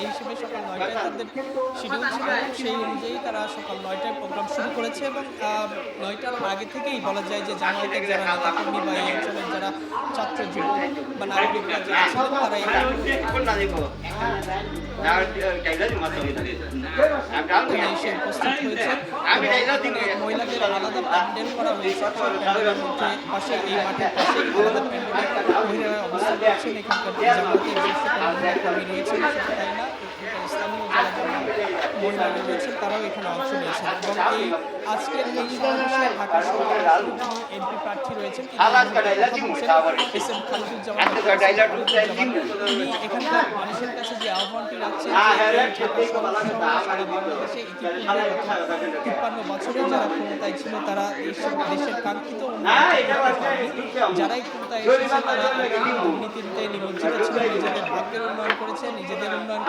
এই হিসেবে সকাল ৯টায় তাদের শিডিউল ছিল এবং সেই অনুযায়ী তারা সকাল ৯টায় প্রোগ্রাম শুরু করেছে এবং ৯টার আগে থেকেই বলা যায় যে জামায়াতের যারা নেতাকর্মী বা এই অঞ্চলের যারা ছাত্র যুবক বা নাগরিকরা যারা ছিলেন তারা এখানে এসে উপস্থিত হয়েছে এবং মহিলাদের আলাদা প্যান্ডেল করা হয়েছে। প্যান্ডেলের মধ্যে পাশে এই মাঠের পাশেই আলাদা প্যান্ডেলে মহিলারা অবস্থান করছেন। এখানকার জামায়াতের যে সকল মহিলা কর্মী রয়েছেন শুধু তাই না, স্থানীয় যারা মহিলারা রয়েছেন তারাও এখানে অংশ নিয়েছেন এবং এই আজকের এই সমাবেশে ঢাকা শহরের এমপি প্রার্থী রয়েছেন এস এম খালিদুজ্জামান। তিনি এখানকার মানুষের কাছে যে আহ্বানটি রাখছেন সারা বাংলাদেশে ইতিপূর্বে ৫৩ বছরে যারা ক্ষমতায় ছিল তারা দেশের কাঙ্ক্ষিত যারাই ক্ষমতায় এসেছে তারা দুর্নীতিতে নিমজ্জিত ছিল, নিজেদের ভাগ্যের উন্নয়ন করেছে, নিজেদের উন্নয়ন